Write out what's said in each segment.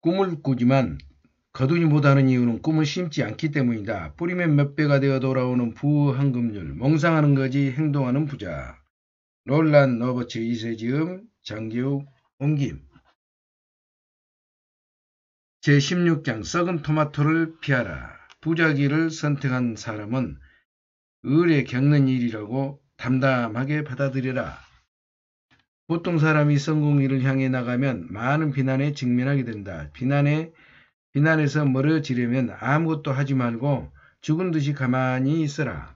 꿈을 꾸지만 거두지 못하는 이유는 꿈을 심지 않기 때문이다. 뿌리면 몇 배가 되어 돌아오는 부황금률, 몽상하는 거지 행동하는 부자. 롤란 너버츠 이세지음, 장기욱 옮김. 제16장 썩은 토마토를 피하라. 부자기를 선택한 사람은 을에 겪는 일이라고 담담하게 받아들여라. 보통 사람이 성공일을 향해 나가면 많은 비난에 직면하게 된다. 비난에서 멀어지려면 아무것도 하지 말고 죽은 듯이 가만히 있어라.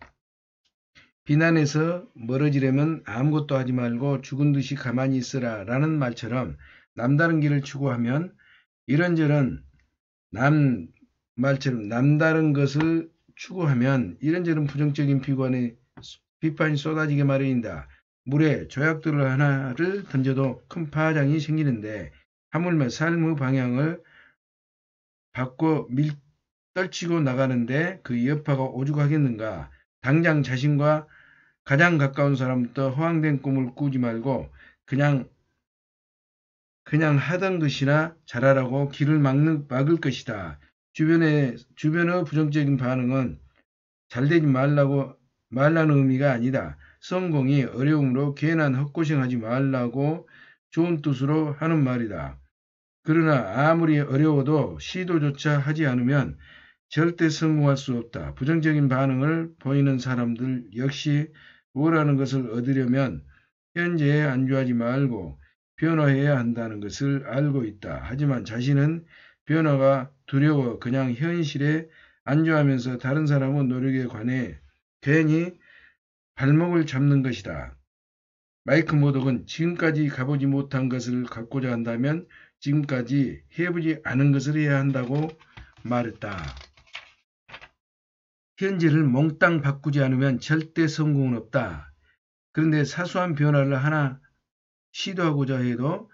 비난에서 멀어지려면 아무것도 하지 말고 죽은 듯이 가만히 있어라 라는 말처럼 남다른 길을 추구하면 이런저런 남다른 것을 추구하면 이런저런 부정적인 비판이 쏟아지게 마련이다. 물에 조약돌을 하나를 던져도 큰 파장이 생기는데 하물며 삶의 방향을 바꿔 떨치고 나가는데 그 여파가 오죽하겠는가. 당장 자신과 가장 가까운 사람부터 허황된 꿈을 꾸지 말고 그냥 하던 것이나 잘하라고 길을 막을 것이다. 주변의 부정적인 반응은 잘되지 말라는 의미가 아니다. 성공이 어려움으로 괜한 헛고생하지 말라고 좋은 뜻으로 하는 말이다. 그러나 아무리 어려워도 시도조차 하지 않으면 절대 성공할 수 없다. 부정적인 반응을 보이는 사람들 역시 원하는 것을 얻으려면 현재에 안주하지 말고 변화해야 한다는 것을 알고 있다. 하지만 자신은 변화가 두려워 그냥 현실에 안주하면서 다른 사람의 노력에 관해 괜히 발목을 잡는 것이다. 마이크 모독은 지금까지 가보지 못한 것을 갖고자 한다면 지금까지 해보지 않은 것을 해야 한다고 말했다. 현재를 몽땅 바꾸지 않으면 절대 성공은 없다. 그런데 사소한 변화를 하나 시도하고자 해도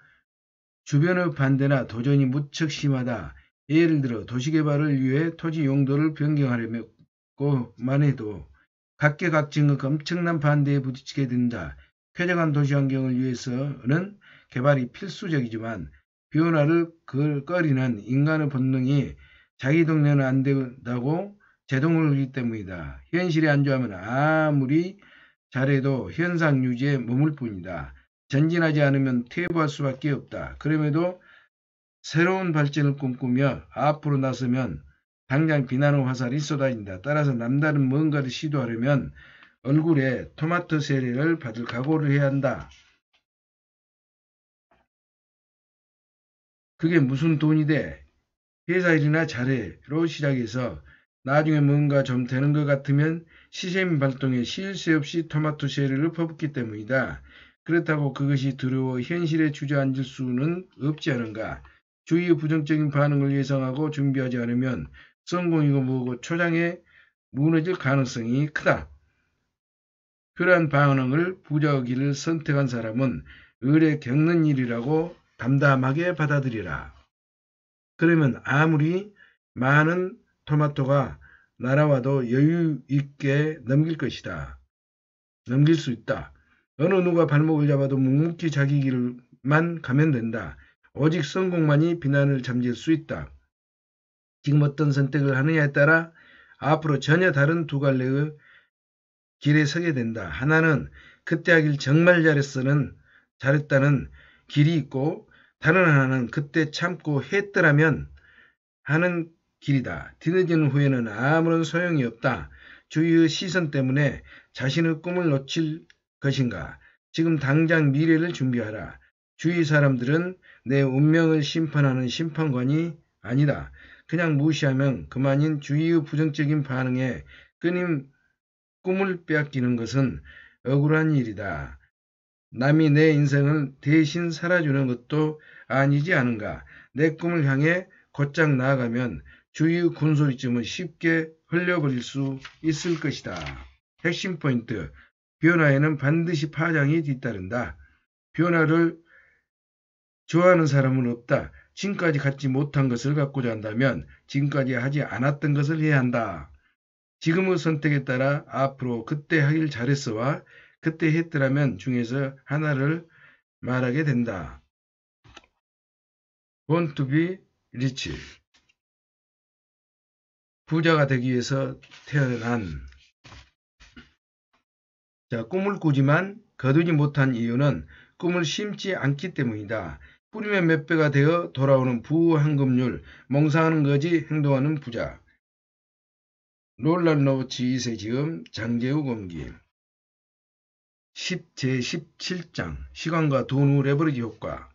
주변의 반대나 도전이 무척 심하다. 예를 들어 도시개발을 위해 토지 용도를 변경하려고만 해도 각계각층의 엄청난 반대에 부딪히게 된다. 쾌적한 도시환경을 위해서는 개발이 필수적이지만 변화를 꺼리는 인간의 본능이 자기 동네는 안 된다고 제동을 하기 때문이다. 현실에 안주하면 아무리 잘해도 현상 유지에 머물 뿐이다. 전진하지 않으면 퇴보할 수밖에 없다. 그럼에도 새로운 발전을 꿈꾸며 앞으로 나서면 당장 비난의 화살이 쏟아진다. 따라서 남다른 뭔가를 시도하려면 얼굴에 토마토 세례를 받을 각오를 해야 한다. 그게 무슨 돈이 돼? 회사 일이나 잘해로 시작해서 나중에 뭔가 좀 되는 것 같으면 시샘 발동에 쉴 새 없이 토마토 세례를 퍼붓기 때문이다. 그렇다고 그것이 두려워 현실에 주저앉을 수는 없지 않은가. 주위의 부정적인 반응을 예상하고 준비하지 않으면 성공이고 뭐고 초장에 무너질 가능성이 크다. 그러한 반응을 부자기를 선택한 사람은 을에 겪는 일이라고 담담하게 받아들이라. 그러면 아무리 많은 토마토가 날아와도 여유 있게 넘길 수 있다. 어느 누가 발목을 잡아도 묵묵히 자기 길만 가면 된다. 오직 성공만이 비난을 잠재울 수 있다. 지금 어떤 선택을 하느냐에 따라 앞으로 전혀 다른 두 갈래의 길에 서게 된다. 하나는 그때 하길 정말 잘했다는 길이 있고 다른 하나는 그때 참고 했더라면 하는 길이다. 뒤늦은 후에는 아무런 소용이 없다. 주위의 시선 때문에 자신의 꿈을 놓칠 것인가. 지금 당장 미래를 준비하라. 주위 사람들은 내 운명을 심판하는 심판관이 아니다. 그냥 무시하면 그만인 주위의 부정적인 반응에 끊임 꿈을 빼앗기는 것은 억울한 일이다. 남이 내 인생을 대신 살아주는 것도 아니지 않은가. 내 꿈을 향해 곧장 나아가면 주위의 군소리쯤은 쉽게 흘려버릴 수 있을 것이다. 핵심 포인트. 변화에는 반드시 파장이 뒤따른다. 변화를 좋아하는 사람은 없다. 지금까지 갖지 못한 것을 갖고자 한다면 지금까지 하지 않았던 것을 해야 한다. 지금의 선택에 따라 앞으로 그때 하길 잘했어와 그때 했더라면 중에서 하나를 말하게 된다. Born to be 리치. 부자가 되기 위해서 태어난. 자, 꿈을 꾸지만 거두지 못한 이유는 꿈을 심지 않기 때문이다. 뿌리면 몇 배가 되어 돌아오는 부황금률, 몽상하는 거지 행동하는 부자. 롤란 로버츠 2세 지음, 장제우 검기. 제17장 시간과 돈 후 레버리지 효과.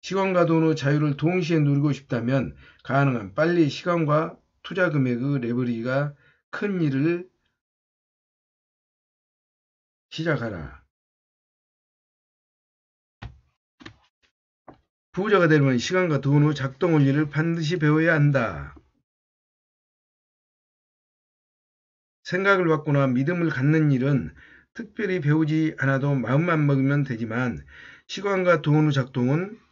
시간과 돈 후 자유를 동시에 누리고 싶다면 가능한 빨리 시간과 투자 금액의 레버리지가 큰 일을 시작하라. 부자가 되려면 시간과 돈 후 작동 원리를 반드시 배워야 한다. 생각을 바꾸나 믿음을 갖는 일은 특별히 배우지 않아도 마음만 먹으면 되지만 시간과 돈 후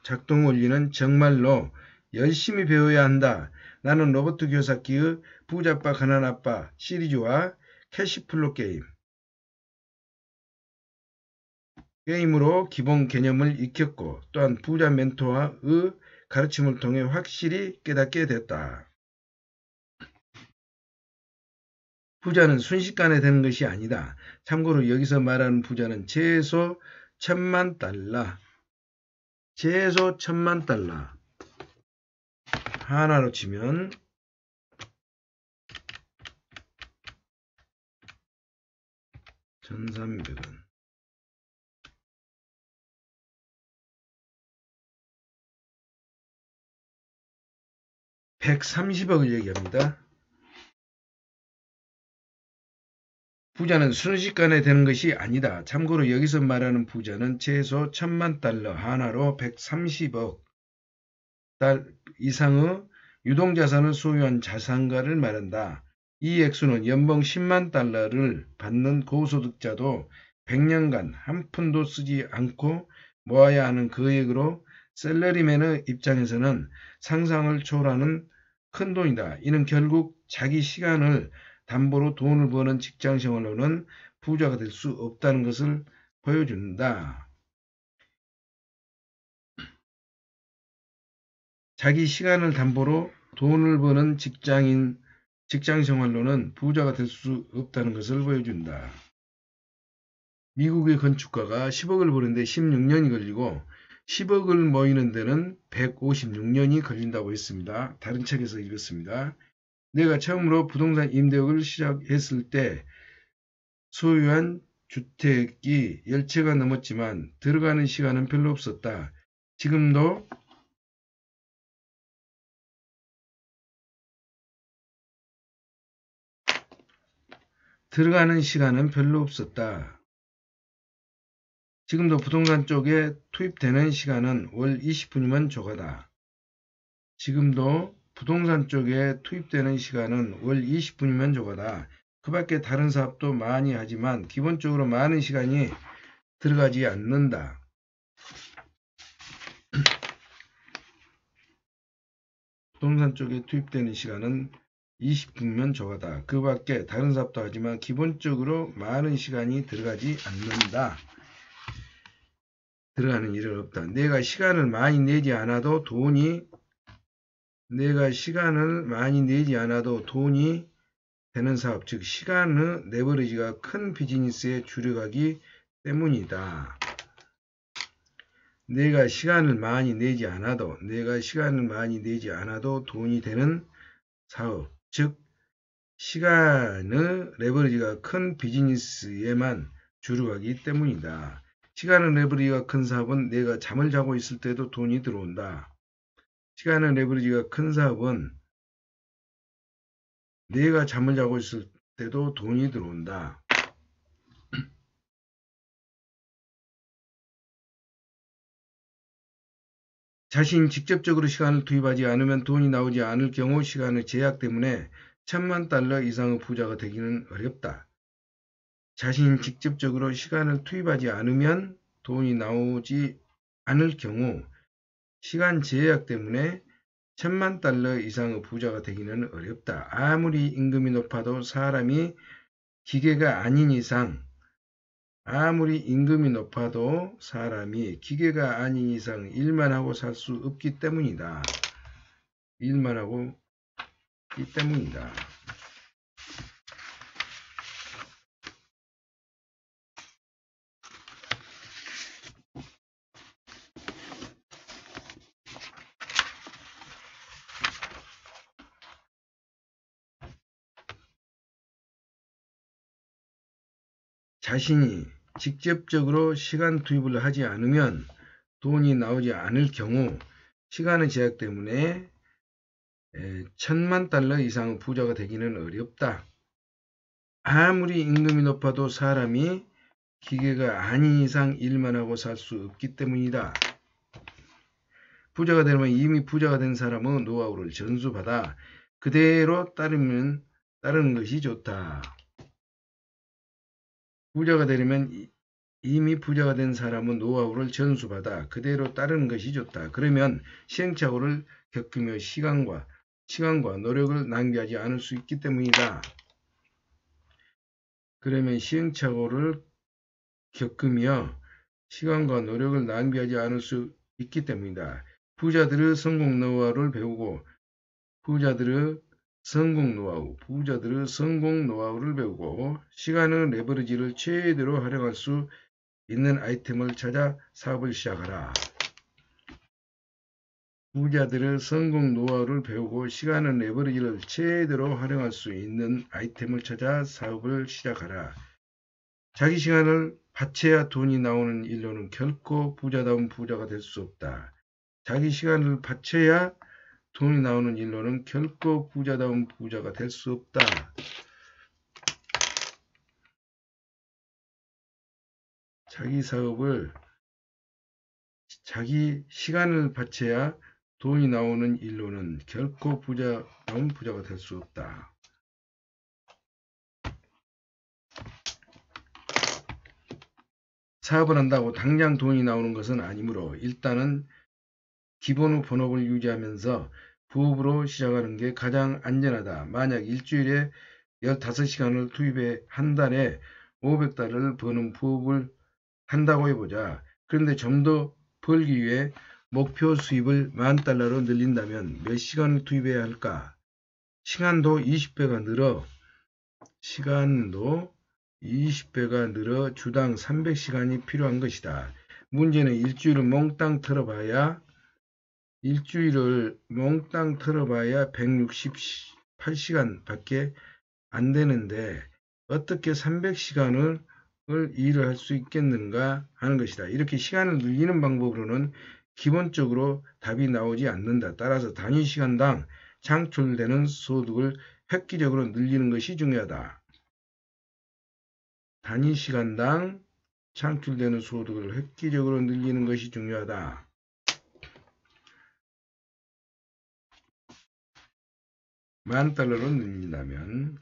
작동 원리는 정말로 열심히 배워야 한다. 나는 로버트 키요사키의 부자빠 가난아빠 시리즈와 캐시플로 게임으로 기본 개념을 익혔고 또한 부자 멘토와의 가르침을 통해 확실히 깨닫게 됐다. 부자는 순식간에 되는 것이 아니다. 참고로 여기서 말하는 부자는 최소 1000만 달러, 최소 1000만 달러. 하나로 치면 1300원. 130억을 얘기합니다. 부자는 순식간에 되는 것이 아니다. 참고로 여기서 말하는 부자는 최소 1000만 달러, 하나로 130억 달 이상의 유동자산을 소유한 자산가를 말한다. 이 액수는 연봉 10만 달러를 받는 고소득자도 100년간 한 푼도 쓰지 않고 모아야 하는 금액으로 셀러리맨의 입장에서는 상상을 초월하는 큰 돈이다. 이는 결국 자기 시간을 담보로 돈을 버는 직장생활로는 부자가 될 수 없다는 것을 보여준다. 자기 시간을 담보로 돈을 버는 직장생활로는 부자가 될 수 없다는 것을 보여준다. 미국의 건축가가 10억을 버는데 16년이 걸리고 10억을 모이는 데는 156년이 걸린다고 했습니다. 다른 책에서 읽었습니다. 내가 처음으로 부동산 임대업을 시작했을 때 소유한 주택이 10채가 넘었지만 들어가는 시간은 별로 없었다. 지금도 들어가는 시간은 별로 없었다. 지금도 부동산 쪽에 투입되는 시간은 월 20분이면 조가다. 지금도 부동산 쪽에 투입되는 시간은 월 20분이면 조가다. 그 밖에 다른 사업도 많이 하지만 기본적으로 많은 시간이 들어가지 않는다. 부동산 쪽에 투입되는 시간은 20분이면 조가다. 그 밖에 다른 사업도 하지만 기본적으로 많은 시간이 들어가지 않는다. 들어가는 일은 없다. 내가 시간을 많이 내지 않아도 돈이 되는 사업, 즉 시간의 레버리지가 큰 비즈니스에 줄여가기 때문이다. 내가 시간을 많이 내지 않아도 돈이 되는 사업, 즉 시간의 레버리지가 큰 비즈니스에만 줄여가기 때문이다. 시간의 레버리지가 큰 사업은 내가 잠을 자고 있을 때도 돈이 들어온다. 시간의 레버리지가 큰 사업은 내가 잠을 자고 있을 때도 돈이 들어온다. 자신이 직접적으로 시간을 투입하지 않으면 돈이 나오지 않을 경우 시간의 제약 때문에 1000만 달러 이상의 부자가 되기는 어렵다. 자신이 직접적으로 시간을 투입하지 않으면 돈이 나오지 않을 경우 시간 제약 때문에 1000만 달러 이상의 부자가 되기는 어렵다. 아무리 임금이 높아도 사람이 기계가 아닌 이상 일만 하고 살 수 없기 때문이다. 일만 하고 있기 때문이다. 자신이 직접적으로 시간 투입을 하지 않으면 돈이 나오지 않을 경우 시간의 제약 때문에 $10,000,000 이상의 부자가 되기는 어렵다. 아무리 임금이 높아도 사람이 기계가 아닌 이상 일만 하고 살 수 없기 때문이다. 부자가 되려면 이미 부자가 된 사람의 노하우를 전수받아 그대로 따르는 것이 좋다. 부자가 되려면 이미 부자가 된 사람은 노하우를 전수받아 그대로 따르는 것이 좋다. 그러면 시행착오를 겪으며 시간과 노력을 낭비하지 않을 수 있기 때문이다. 그러면 시행착오를 겪으며 시간과 노력을 낭비하지 않을 수 있기 때문이다. 부자들의 성공 노하우를 배우고 부자들의 성공 노하우를 배우고 시간의 레버리지를 최대로 활용할 수 있는 아이템을 찾아 사업을 시작하라. 부자들의 성공 노하우를 배우고 시간의 레버리지를 최대로 활용할 수 있는 아이템을 찾아 사업을 시작하라. 자기 시간을 바쳐야 돈이 나오는 일로는 결코 부자다운 부자가 될 수 없다. 자기 시간을 바쳐야 돈이 나오는 일로는 결코 부자다운 부자가 될 수 없다. 자기 사업을 자기 시간을 바쳐야 돈이 나오는 일로는 결코 부자다운 부자가 될 수 없다. 사업을 한다고 당장 돈이 나오는 것은 아니므로 일단은 기본의 본업을 유지하면서 부업으로 시작하는 게 가장 안전하다. 만약 일주일에 15시간을 투입해 한 달에 $500을 버는 부업을 한다고 해보자. 그런데 좀 더 벌기 위해 목표 수입을 $10,000로 늘린다면 몇 시간을 투입해야 할까? 시간도 20배가 늘어 주당 300시간이 필요한 것이다. 문제는 일주일을 몽땅 털어봐야 168시간 밖에 안 되는데 어떻게 300시간을 일을 할 수 있겠는가 하는 것이다. 이렇게 시간을 늘리는 방법으로는 기본적으로 답이 나오지 않는다. 따라서 단위 시간당 창출되는 소득을 획기적으로 늘리는 것이 중요하다. 단위 시간당 창출되는 소득을 획기적으로 늘리는 것이 중요하다. $10,000로 늘린다면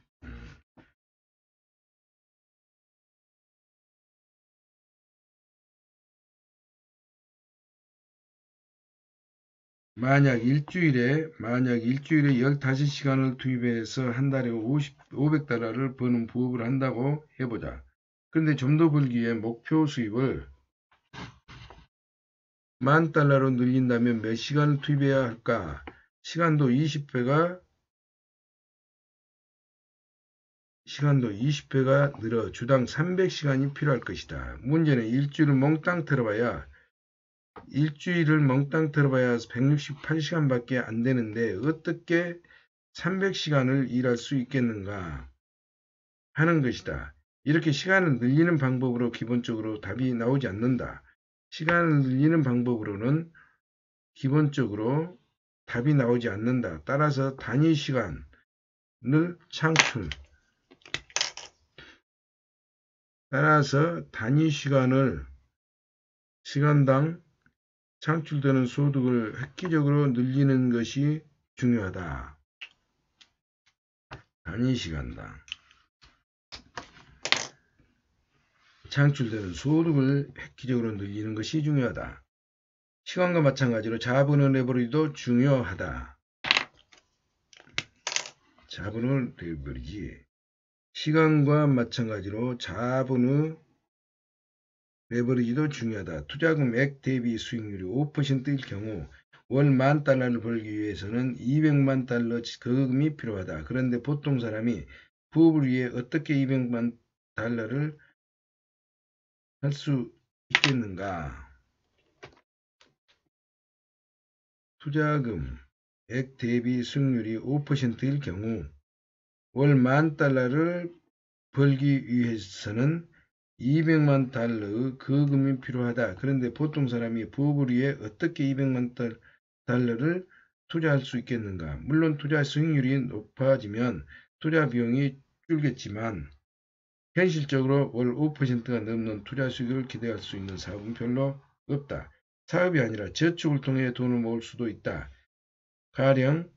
만약 일주일에 15시간을 투입해서 한 달에 $500를 버는 부업을 한다고 해보자. 그런데 좀 더 벌기 위해 목표 수입을 $10,000로 늘린다면 몇 시간을 투입해야 할까? 시간도 20배가 늘어 주당 300시간이 필요할 것이다. 문제는 일주일을 몽땅 털어봐야 168시간밖에 안 되는데 어떻게 300시간을 일할 수 있겠는가 하는 것이다. 이렇게 시간을 늘리는 방법으로 기본적으로 답이 나오지 않는다. 시간을 늘리는 방법으로는 기본적으로 답이 나오지 않는다. 따라서 단위 시간을 시간당 창출되는 소득을 획기적으로 늘리는 것이 중요하다. 단위 시간당 창출되는 소득을 획기적으로 늘리는 것이 중요하다. 시간과 마찬가지로 자본의 레버리지도 중요하다. 자본의 레버리지. 시간과 마찬가지로 자본의 레버리지도 중요하다. 투자금액 대비 수익률이 5%일 경우 월 10,000달러를 벌기 위해서는 200만 달러 거금이 필요하다. 그런데 보통 사람이 부업을 위해 어떻게 200만 달러를 할 수 있겠는가? 투자금액 대비 수익률이 5%일 경우 월 10,000달러를 벌기 위해서는 200만 달러의 거금이 필요하다. 그런데 보통 사람이 부업을 위해 어떻게 200만 달러를 투자할 수 있겠는가? 물론 투자 수익률이 높아지면 투자 비용이 줄겠지만 현실적으로 월 5%가 넘는 투자 수익을 기대할 수 있는 사업은 별로 없다. 사업이 아니라 저축을 통해 돈을 모을 수도 있다. 가령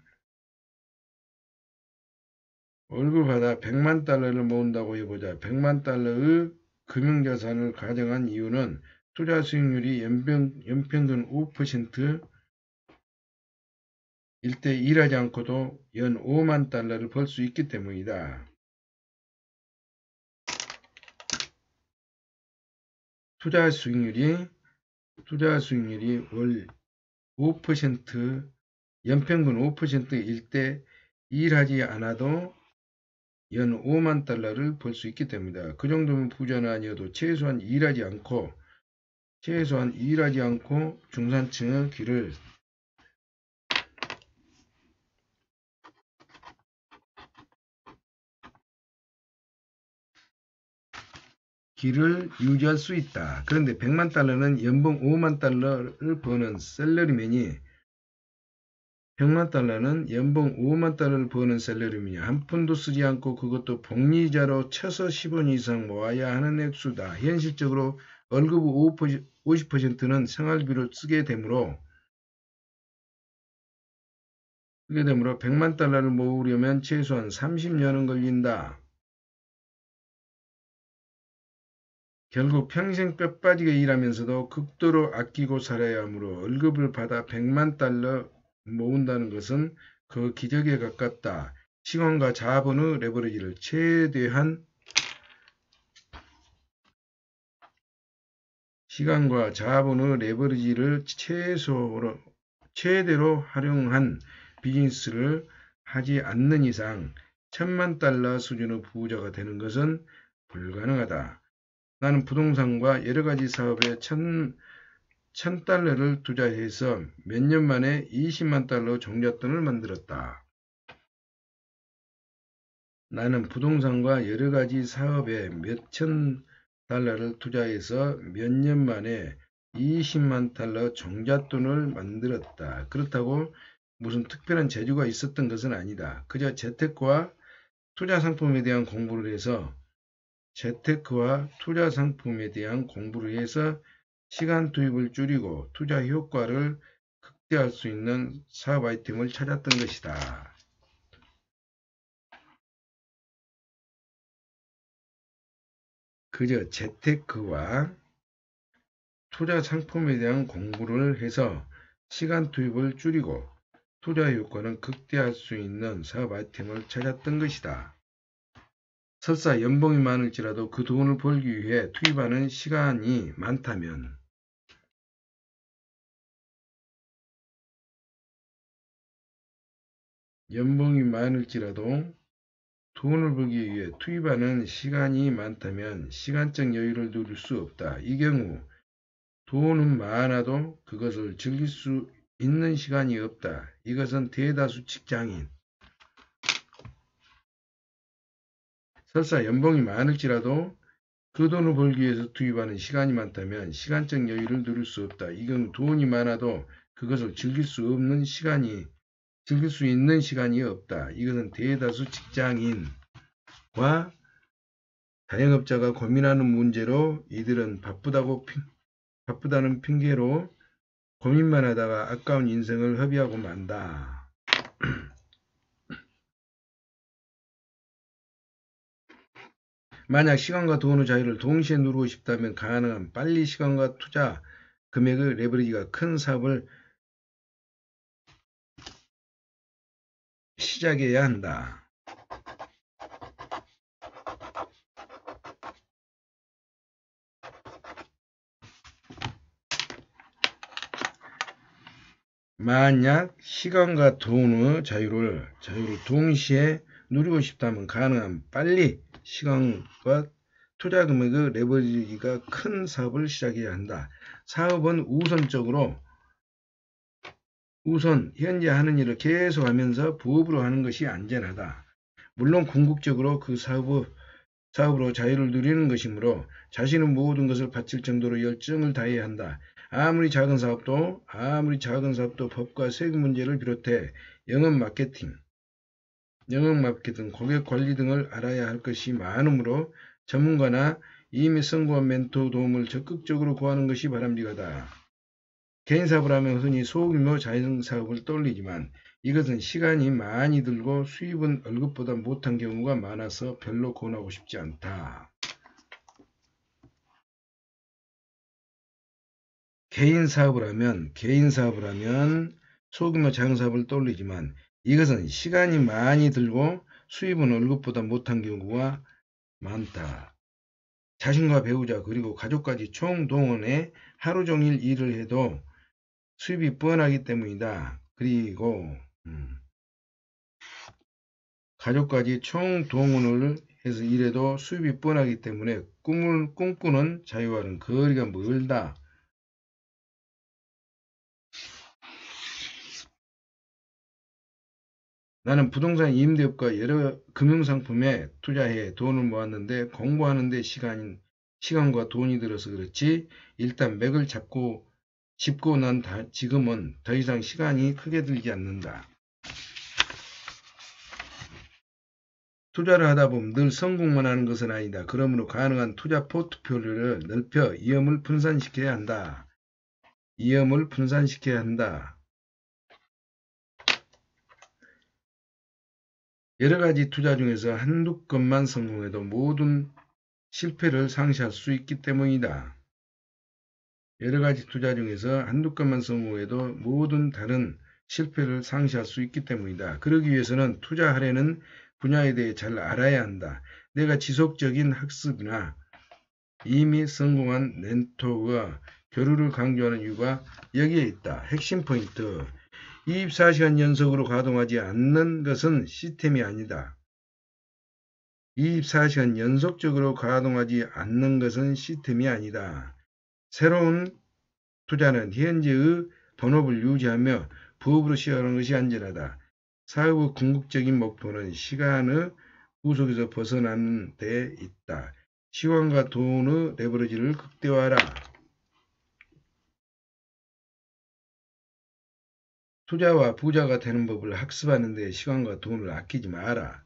월급 받아 100만 달러를 모은다고 해보자. 100만 달러의 금융자산을 가정한 이유는 투자 수익률이 연평균 5%일 때 일하지 않고도 연 5만 달러를 벌 수 있기 때문이다. 투자 수익률이 월 5%, 연평균 5%일 때 일하지 않아도 연 5만 달러를 벌 수 있기 때문이다. 그 정도면 부자는 아니어도 최소한 일하지 않고 중산층의 길을 유지할 수 있다. 그런데 100만 달러는 연봉 5만 달러를 버는 셀러리맨이 100만 달러는 연봉 5만 달러를 버는 셀러리맨이 한 푼도 쓰지 않고 그것도 복리자로 쳐서 10원 이상 모아야 하는 액수다. 현실적으로 월급 50%는 생활비로 쓰게 되므로 100만 달러를 모으려면 최소한 30년은 걸린다. 결국 평생 뼈빠지게 일하면서도 극도로 아끼고 살아야 하므로 월급을 받아 100만 달러 모은다는 것은 그 기적에 가깝다. 시간과 자본의 레버리지를 최대로 활용한 비즈니스를 하지 않는 이상 1000만 달러 수준의 부자가 되는 것은 불가능하다. 나는 부동산과 여러가지 사업에 1000달러를 투자해서 몇 년 만에 20만 달러 종잣돈을 만들었다. 나는 부동산과 여러가지 사업에 몇천 달러를 투자해서 몇 년 만에 20만 달러 종잣돈을 만들었다. 그렇다고 무슨 특별한 재주가 있었던 것은 아니다. 그저 재테크와 투자 상품에 대한 공부를 해서 시간 투입을 줄이고 투자 효과를 극대화할 수 있는 사업 아이템을 찾았던 것이다. 그저 재테크와 투자 상품에 대한 공부를 해서 시간 투입을 줄이고 투자 효과는 극대화할 수 있는 사업 아이템을 찾았던 것이다. 설사 연봉이 많을지라도 그 돈을 벌기 위해 투입하는 시간이 많다면 시간적 여유를 누릴 수 없다. 이 경우 돈은 많아도 그것을 즐길 수 있는 시간이 없다. 이것은 대다수 직장인 설사 연봉이 많을지라도 그 돈을 벌기 위해서 투입하는 시간이 많다면 시간적 여유를 누릴 수 없다. 이 경우 돈이 많아도 그것을 즐길 수 있는 시간이 없다. 이것은 대다수 직장인과 자영업자가 고민하는 문제로 이들은 바쁘다는 핑계로 고민만 하다가 아까운 인생을 허비하고 만다. 만약 시간과 돈의 자유를 동시에 누리고 싶다면 가능한 빨리 시간과 투자 금액의 레버리지가 큰 사업을 시작해야 한다. 만약 시간과 돈의 자유를 동시에 누리고 싶다면 가능한 빨리 시간과 투자 금액의 레버리지가 큰 사업을 시작해야 한다. 사업은 우선 현재 하는 일을 계속하면서 부업으로 하는 것이 안전하다. 물론 궁극적으로 그 사업으로 자유를 누리는 것이므로 자신의 모든 것을 바칠 정도로 열정을 다해야 한다. 아무리 작은 사업도 법과 세금 문제를 비롯해 영업 마케팅, 고객 관리 등을 알아야 할 것이 많으므로 전문가나 이미 성공한 멘토 도움을 적극적으로 구하는 것이 바람직하다. 개인사업을 하면 흔히 소규모 자영사업을 떠올리지만 이것은 시간이 많이 들고 수입은 월급보다 못한 경우가 많아서 별로 권하고 싶지 않다. 개인사업을 하면 소규모 자영사업을 떠올리지만 이것은 시간이 많이 들고 수입은 월급보다 못한 경우가 많다. 자신과 배우자 그리고 가족까지 총동원해 하루 종일 일을 해도 수입이 뻔하기 때문이다. 그리고 가족까지 총동원을 해서 일해도 수입이 뻔하기 때문에 꿈을 꿈꾸는 자유와는 거리가 멀다. 나는 부동산 임대업과 여러 금융상품에 투자해 돈을 모았는데 공부하는데 시간과 돈이 들어서 그렇지 일단 맥을 짚고 난 지금은 더 이상 시간이 크게 들지 않는다. 투자를 하다 보면 늘 성공만 하는 것은 아니다. 그러므로 가능한 투자 포트폴리오를 넓혀 위험을 분산시켜야 한다. 여러 가지 투자 중에서 한두 건만 성공해도 모든 실패를 상쇄할 수 있기 때문이다. 여러 가지 투자 중에서 한두 건만 성공해도 모든 다른 실패를 상쇄할 수 있기 때문이다. 그러기 위해서는 투자하려는 분야에 대해 잘 알아야 한다. 내가 지속적인 학습이나 이미 성공한 멘토와 교류를 강조하는 이유가 여기에 있다. 핵심 포인트. 24시간 연속으로 가동하지 않는 것은 시스템이 아니다. 24시간 연속적으로 가동하지 않는 것은 시스템이 아니다. 새로운 투자는 현재의 본업을 유지하며 부업으로 시작하는 것이 안전하다. 사업의 궁극적인 목표는 시간의 구속에서 벗어나는 데 있다. 시간과 돈의 레버리지를 극대화하라. 투자와 부자가 되는 법을 학습하는 데 시간과 돈을 아끼지 마라.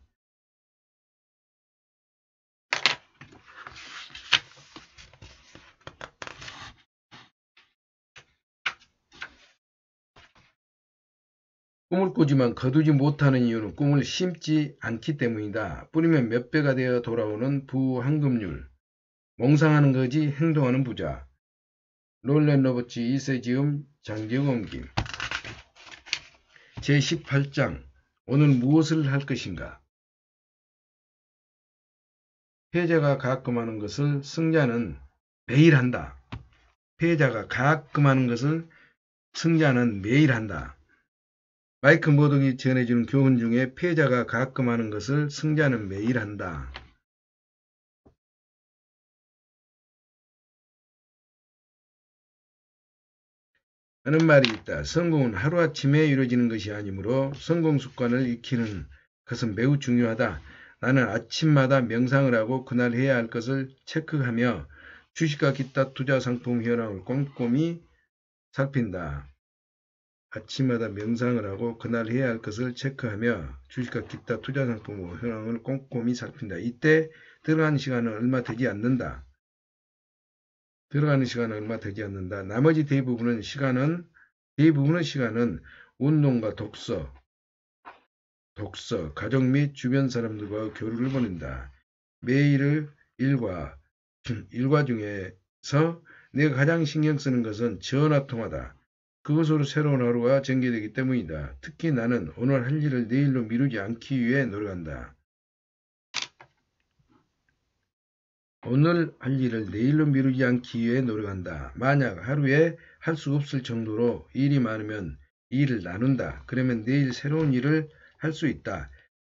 꿈을 꾸지만 거두지 못하는 이유는 꿈을 심지 않기 때문이다. 뿌리면 몇 배가 되어 돌아오는 부황금률. 몽상하는 거지 행동하는 부자. 롤렌 로버츠 이세지음 장지영 옮김. 제18장 오늘 무엇을 할 것인가? 패자가 가끔 하는 것을 승자는 매일 한다. 패자가 가끔 하는 것을 승자는 매일 한다. 마이크 모독이 전해주는 교훈 중에 패자가 가끔 하는 것을 승자는 매일 한다. 하는 말이 있다. 성공은 하루아침에 이루어지는 것이 아니므로 성공 습관을 익히는 것은 매우 중요하다. 나는 아침마다 명상을 하고 그날 해야 할 것을 체크하며 주식과 기타 투자 상품 현황을 꼼꼼히 살핀다. 아침마다 명상을 하고 그날 해야 할 것을 체크하며 주식과 기타 투자 상품 현황을 꼼꼼히 살핀다. 이때 들어가는 시간은 얼마 되지 않는다. 나머지 대부분의 시간은 운동과 독서, 가족 및 주변 사람들과 교류를 보낸다. 매일의 일과 중에서 내가 가장 신경 쓰는 것은 전화통화다. 그것으로 새로운 하루가 전개되기 때문이다. 특히 나는 오늘 할 일을 내일로 미루지 않기 위해 노력한다. 만약 하루에 할 수 없을 정도로 일이 많으면 일을 나눈다. 그러면 내일 새로운 일을 할 수 있다.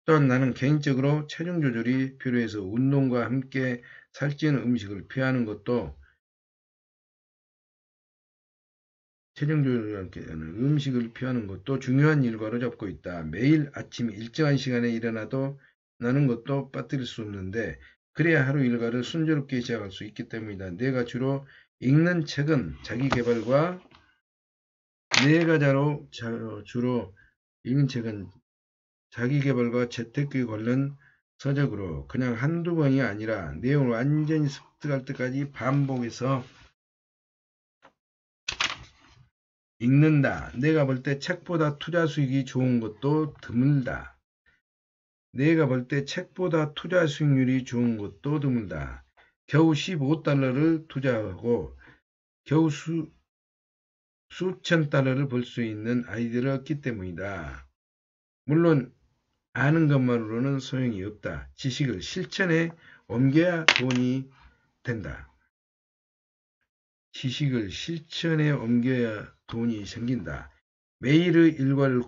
또한 나는 개인적으로 체중 조절이 필요해서 운동과 함께 살찌는 음식을 피하는 것도 음식을 피하는 것도 중요한 일과로 잡고 있다. 매일 아침 일정한 시간에 일어나도 나는 것도 빠뜨릴 수 없는데 그래야 하루 일과를 순조롭게 시작할 수 있기 때문이다. 내가 주로 읽는 책은 자기계발과 주로 읽는 책은 자기계발과 재테크에 관련 서적으로 그냥 한두 번이 아니라 내용을 완전히 습득할 때까지 반복해서 읽는다. 내가 볼 때 책보다 투자 수익이 좋은 것도 드물다. 내가 볼 때 책보다 투자 수익률이 좋은 것도 드물다. 겨우 15달러를 투자하고 겨우 수천 달러를 벌 수 있는 아이디어를 얻기 때문이다. 물론 아는 것만으로는 소용이 없다. 지식을 실천에 옮겨야 돈이 된다. 지식을 실천에 옮겨야 돈이 생긴다. 매일의 일과를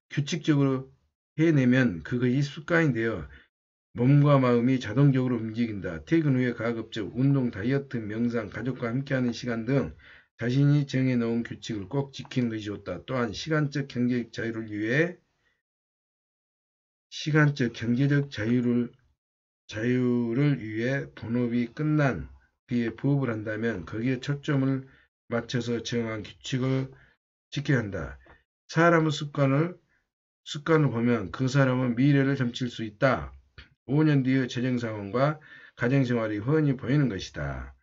규칙적으로 해내면 그것이 습관이 되어 몸과 마음이 자동적으로 움직인다. 퇴근 후에 가급적 운동, 다이어트, 명상, 가족과 함께하는 시간 등 자신이 정해놓은 규칙을 꼭 지키는 것이 좋다. 또한 시간적 경제적 자유를 위해 본업이 끝난 뒤에 부업을 한다면 거기에 초점을 맞춰서 정한 규칙을 지켜야 한다. 사람의 습관을 보면 그 사람은 미래를 점칠 수 있다. 5년 뒤의 재정상황과 가정생활이 훤히 보이는 것이다.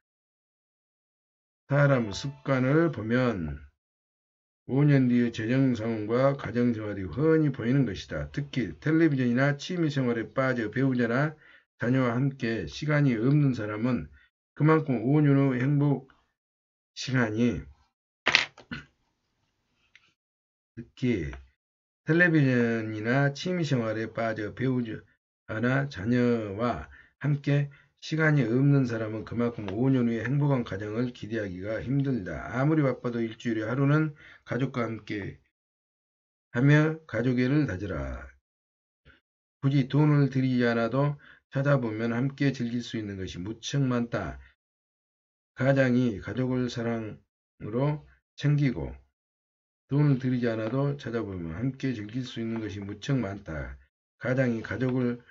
사람의 습관을 보면 5년 뒤의 재정상황과 가정생활이 훤히 보이는 것이다. 특히 텔레비전이나 취미생활에 빠져 배우자나 자녀와 함께 시간이 없는 사람은 그만큼 5년 후 행복 시간이 특히 텔레비전이나 취미생활에 빠져 배우자나 자녀와 함께 시간이 없는 사람은 그만큼 5년 후에 행복한 가정을 기대하기가 힘들다. 아무리 바빠도 일주일에 하루는 가족과 함께 하며 가족애를 다져라. 굳이 돈을 들이지 않아도 찾아보면 함께 즐길 수 있는 것이 무척 많다. 가장이 가족을 사랑으로 챙기고 돈을 들이지 않아도 찾아보면 함께 즐길 수 있는 것이 무척 많다. 가장이 가족을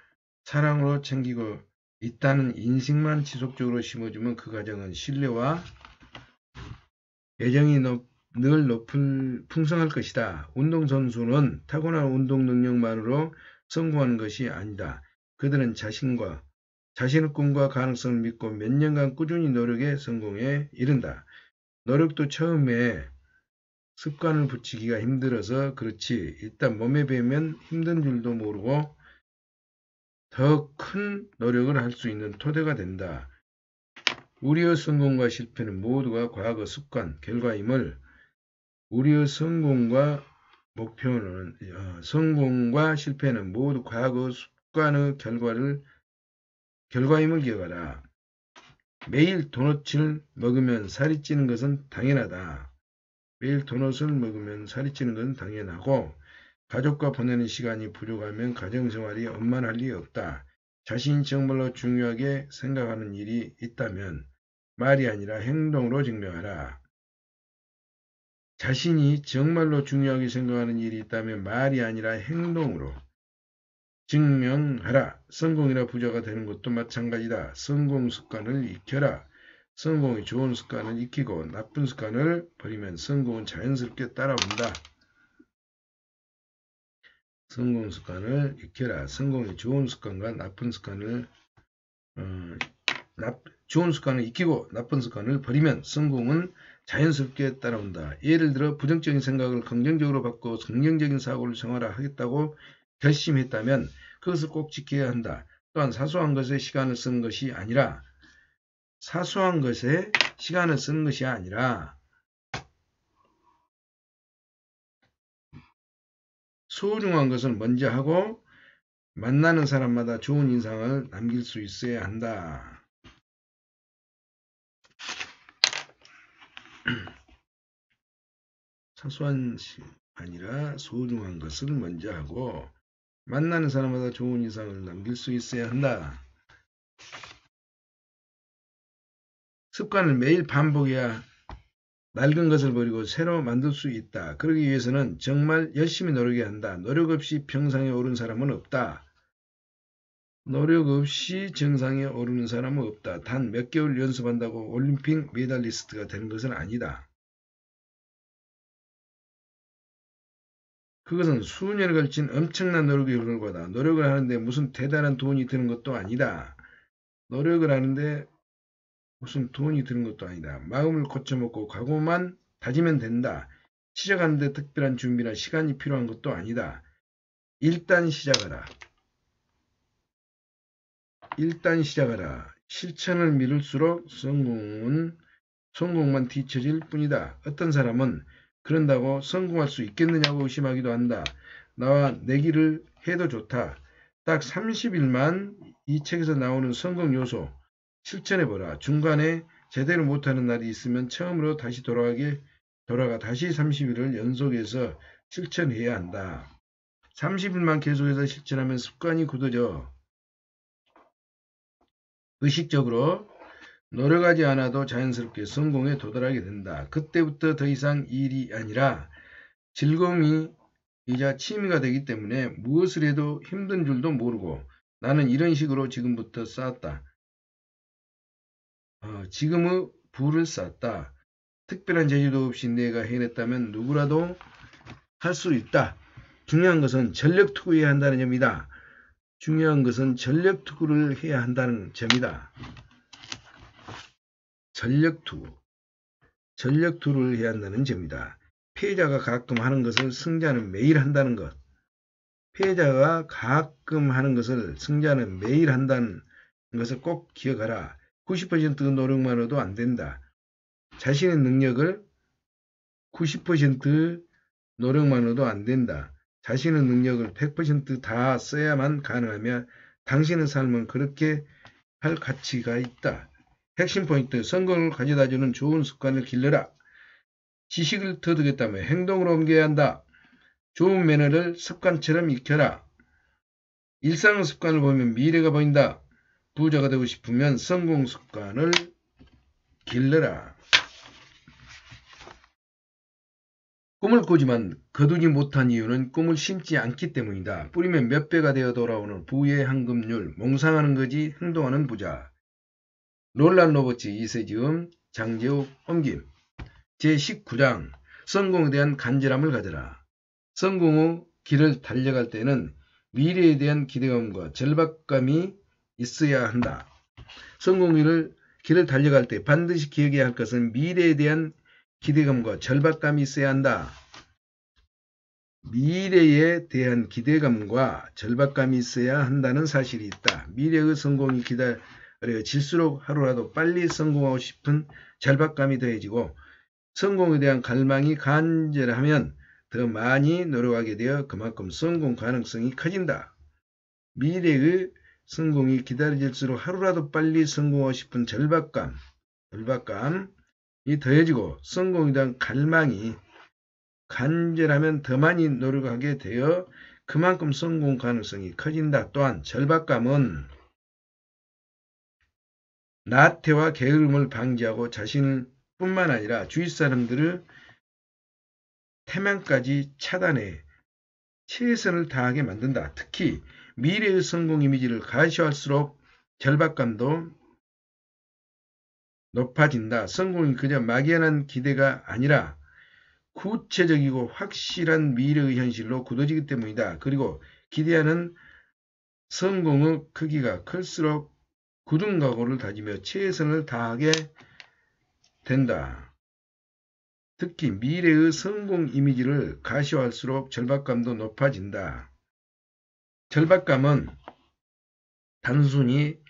사랑으로 챙기고 있다는 인식만 지속적으로 심어주면 그 가정은 신뢰와 애정이 늘 풍성할 것이다. 운동선수는 타고난 운동 능력만으로 성공하는 것이 아니다. 그들은 자신의 꿈과 가능성을 믿고 몇 년간 꾸준히 노력해 성공에 이른다. 노력도 처음에 습관을 붙이기가 힘들어서 그렇지 일단 몸에 배우면 힘든 줄도 모르고 더 큰 노력을 할 수 있는 토대가 된다. 우리의 성공과 실패는 모두가 과거 습관, 결과임을 우리의 성공과 실패는 모두 과거 습관의 결과임을 기억하라. 매일 도넛을 먹으면 살이 찌는 것은 당연하다. 매일 도넛을 먹으면 살이 찌는 것은 당연하고 가족과 보내는 시간이 부족하면 가정생활이 원만할 리 없다. 자신이 정말로 중요하게 생각하는 일이 있다면 말이 아니라 행동으로 증명하라. 자신이 정말로 중요하게 생각하는 일이 있다면 말이 아니라 행동으로 증명하라. 성공이나 부자가 되는 것도 마찬가지다. 성공 습관을 익혀라. 성공이 좋은 습관을 익히고 나쁜 습관을 버리면 성공은 자연스럽게 따라온다. 성공 습관을 익혀라. 성공이 좋은 습관과 나쁜 습관을 좋은 습관을 익히고 나쁜 습관을 버리면 성공은 자연스럽게 따라온다. 예를 들어 부정적인 생각을 긍정적으로 바꾸고 긍정적인 사고를 생활화하겠다고 결심했다면 그것을 꼭 지켜야 한다. 또한 사소한 것에 시간을 쓰는 것이 아니라 소중한 것을 먼저 하고 만나는 사람마다 좋은 인상을 남길 수 있어야 한다. 사소한 아니라 소중한 것을 먼저 하고 만나는 사람마다 좋은 인상을 남길 수 있어야 한다. 습관을 매일 반복해야 낡은 것을 버리고 새로 만들 수 있다. 그러기 위해서는 정말 열심히 노력해야 한다. 노력 없이 평상에 오른 사람은 없다. 노력 없이 정상에 오르는 사람은 없다. 단 몇 개월 연습한다고 올림픽 메달리스트가 되는 것은 아니다. 그것은 수년에 걸친 엄청난 노력의 결과다. 노력을 하는데 무슨 대단한 돈이 드는 것도 아니다. 노력을 하는데 무슨 돈이 드는 것도 아니다. 마음을 고쳐먹고 각오만 다지면 된다. 시작하는데 특별한 준비나 시간이 필요한 것도 아니다. 일단 시작하라. 일단 시작하라. 실천을 미룰수록 성공만 뒤처질 뿐이다. 어떤 사람은 그런다고 성공할 수 있겠느냐고 의심하기도 한다. 나와 내기를 해도 좋다. 딱 30일만 이 책에서 나오는 성공 요소 실천해보라. 중간에 제대로 못하는 날이 있으면 처음으로 다시 돌아가 다시 30일을 연속해서 실천해야 한다. 30일만 계속해서 실천하면 습관이 굳어져 의식적으로 노력하지 않아도 자연스럽게 성공에 도달하게 된다. 그때부터 더 이상 일이 아니라 즐거움이자 취미가 되기 때문에 무엇을 해도 힘든 줄도 모르고 나는 이런 식으로 지금부터 쌓았다. 지금의 부를 쌓았다. 특별한 재주도 없이 내가 해냈다면 누구라도 할 수 있다. 중요한 것은 전력 투구해야 한다는 점이다. 중요한 것은 전력 투구를 해야 한다는 점이다. 전력 투구를 해야 한다는 점이다. 패자가 가끔 하는 것을 승자는 매일 한다는 것. 패자가 가끔 하는 것을 승자는 매일 한다는 것을 꼭 기억하라. 90% 노력만으로도 안 된다. 자신의 능력을 90% 노력만으로도 안 된다. 자신의 능력을 100% 다 써야만 가능하며 당신의 삶은 그렇게 할 가치가 있다. 핵심 포인트, 성공을 가져다주는 좋은 습관을 길러라. 지식을 터득했다면 행동으로 옮겨야 한다. 좋은 매너를 습관처럼 익혀라. 일상의 습관을 보면 미래가 보인다. 부자가 되고 싶으면 성공 습관을 길러라. 꿈을 꾸지만 거두지 못한 이유는 꿈을 심지 않기 때문이다. 뿌리면 몇 배가 되어 돌아오는 부의 황금률, 몽상하는 거지 행동하는 부자. 롤란 로버츠, 이세지음, 장재욱, 옮김. 제19장 성공에 대한 간절함을 가져라. 성공의 길을 달려갈 때는 미래에 대한 기대감과 절박감이 있어야 한다. 성공의 길을 달려갈 때 반드시 기억해야 할 것은 미래에 대한 기대감과 절박감이 있어야 한다. 미래에 대한 기대감과 절박감이 있어야 한다는 사실이 있다. 미래의 성공이 기다려질수록 하루라도 빨리 성공하고 싶은 절박감이 더해지고 성공에 대한 갈망이 간절하면 더 많이 노력하게 되어 그만큼 성공 가능성이 커진다. 미래의 성공이 기다려질수록 하루라도 빨리 성공하고 싶은 절박감이 더해지고 성공에 대한 갈망이 간절하면 더 많이 노력하게 되어 그만큼 성공 가능성이 커진다. 또한 절박감은 나태와 게으름을 방지하고 자신을 뿐만 아니라 주위 사람들을 태만까지 차단해 최선을 다하게 만든다. 특히 미래의 성공 이미지를 가시할수록 절박감도 높아진다. 성공이 그저 막연한 기대가 아니라 구체적이고 확실한 미래의 현실로 굳어지기 때문이다. 그리고 기대하는 성공의 크기가 클수록 굳은 각오를 다지며 최선을 다하게 된다. 특히 미래의 성공 이미지를 가시화할수록 절박감도 높아진다. 절박감은 단순히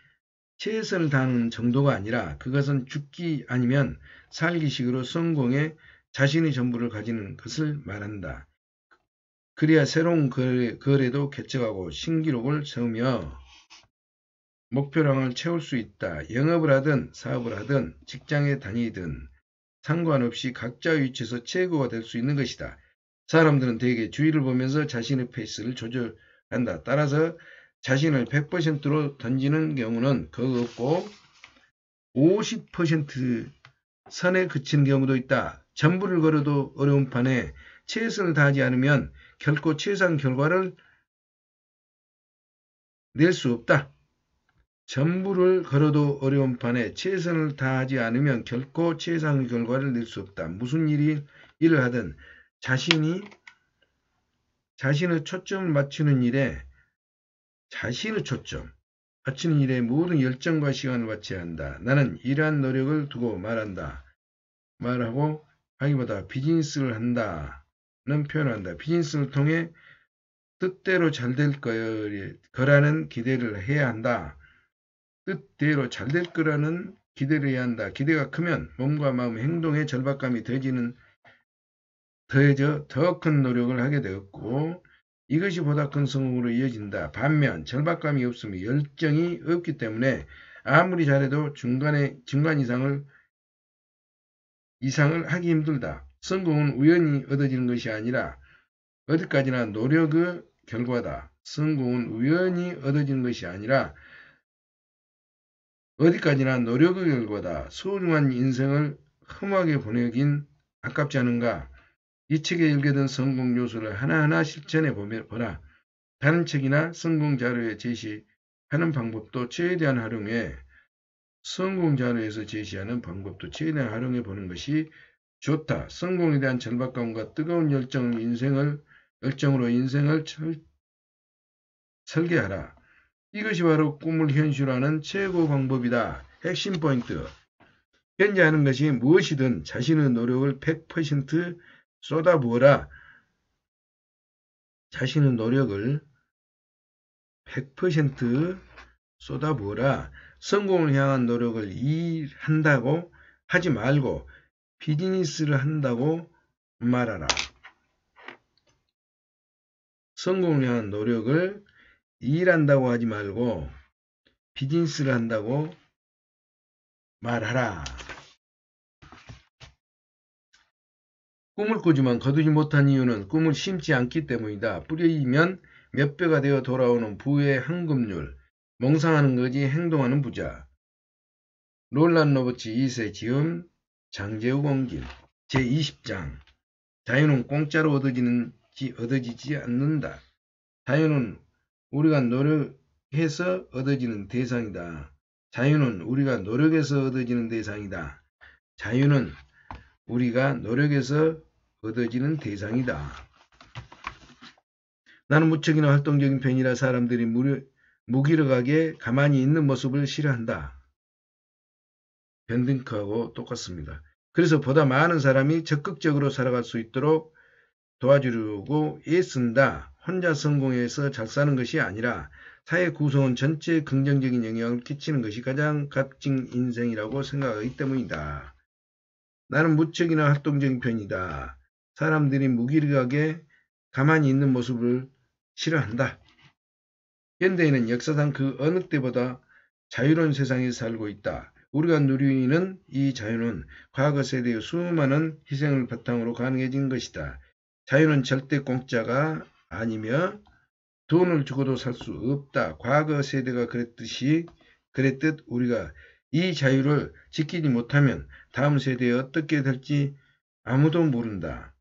최선을 다하는 정도가 아니라 그것은 죽기 아니면 살기식으로 성공에 자신의 전부를 가지는 것을 말한다. 그래야 새로운 거래도 개척하고 신기록을 세우며 목표량을 채울 수 있다. 영업을 하든 사업을 하든 직장에 다니든 상관없이 각자의 위치에서 최고가 될 수 있는 것이다. 사람들은 대개 주위를 보면서 자신의 페이스를 조절한다. 따라서 자신을 100%로 던지는 경우는 거의 없고 50% 선에 그치는 경우도 있다. 전부를 걸어도 어려운 판에 최선을 다하지 않으면 결코 최상 결과를 낼 수 없다. 전부를 걸어도 어려운 판에 최선을 다하지 않으면 결코 최상의 결과를 낼 수 없다. 무슨 일을 하든 자신의 초점을 맞추는 일에 모든 열정과 시간을 바쳐야 한다. 나는 이러한 노력을 두고 말하고 하기보다 비즈니스를 한다는 표현을 한다. 비즈니스를 통해 뜻대로 잘 될 거라는 기대를 해야 한다. 뜻대로 잘 될 거라는 기대를 해야 한다. 기대가 크면 몸과 마음, 행동의 절박감이 더해져 더 큰 노력을 하게 되었고 이것이 보다 큰 성공으로 이어진다. 반면 절박감이 없으면 열정이 없기 때문에 아무리 잘해도 중간 이상을 하기 힘들다. 성공은 우연히 얻어지는 것이 아니라 어디까지나 노력의 결과다. 성공은 우연히 얻어지는 것이 아니라 어디까지나 노력의 결과다. 소중한 인생을 험하게 보내긴 아깝지 않은가? 이 책에 열게된 성공 요소를 하나하나 실천해 보라. 다른 책이나 성공 자료에 제시하는 방법도 최대한 활용해 성공 자료에서 제시하는 방법도 최대한 활용해 보는 것이 좋다. 성공에 대한 절박감과 뜨거운 열정으로 인생을 설계하라. 이것이 바로 꿈을 현실화하는 최고 방법이다. 핵심 포인트. 현재 하는 것이 무엇이든 자신의 노력을 100% 쏟아부어라. 자신의 노력을 100% 쏟아부어라. 성공을 향한 노력을 한다고 하지 말고 비즈니스를 한다고 말하라. 성공을 향한 노력을 일한다고 하지 말고 비즈니스를 한다고 말하라. 꿈을 꾸지만 거두지 못한 이유는 꿈을 심지 않기 때문이다. 뿌리면 몇 배가 되어 돌아오는 부의 황금률. 몽상하는 거지 행동하는 부자. 롤란 로버츠 2세 지음 장재욱 옮김 제20장 자유는 공짜로 얻어지지 않는다. 자유는 우리가 노력해서 얻어지는 대상이다. 자유는 우리가 노력해서 얻어지는 대상이다. 자유는 우리가 노력해서 얻어지는 대상이다. 나는 무척이나 활동적인 편이라 사람들이 무기력하게 가만히 있는 모습을 싫어한다. 벤딩크하고 똑같습니다. 그래서 보다 많은 사람이 적극적으로 살아갈 수 있도록 도와주려고 애쓴다. 혼자 성공해서 잘 사는 것이 아니라 사회 구성원 전체에 긍정적인 영향을 끼치는 것이 가장 값진 인생이라고 생각하기 때문이다. 나는 무척이나 활동적인 편이다. 사람들이 무기력하게 가만히 있는 모습을 싫어한다. 현대인은 역사상 그 어느 때보다 자유로운 세상에 살고 있다. 우리가 누리는 이 자유는 과거 세대의 수많은 희생을 바탕으로 가능해진 것이다. 자유는 절대 공짜가 아니며 돈을 주고도 살 수 없다. 과거 세대가 그랬듯 우리가 이 자유를 지키지 못하면 다음 세대에 어떻게 될지 아무도 모른다.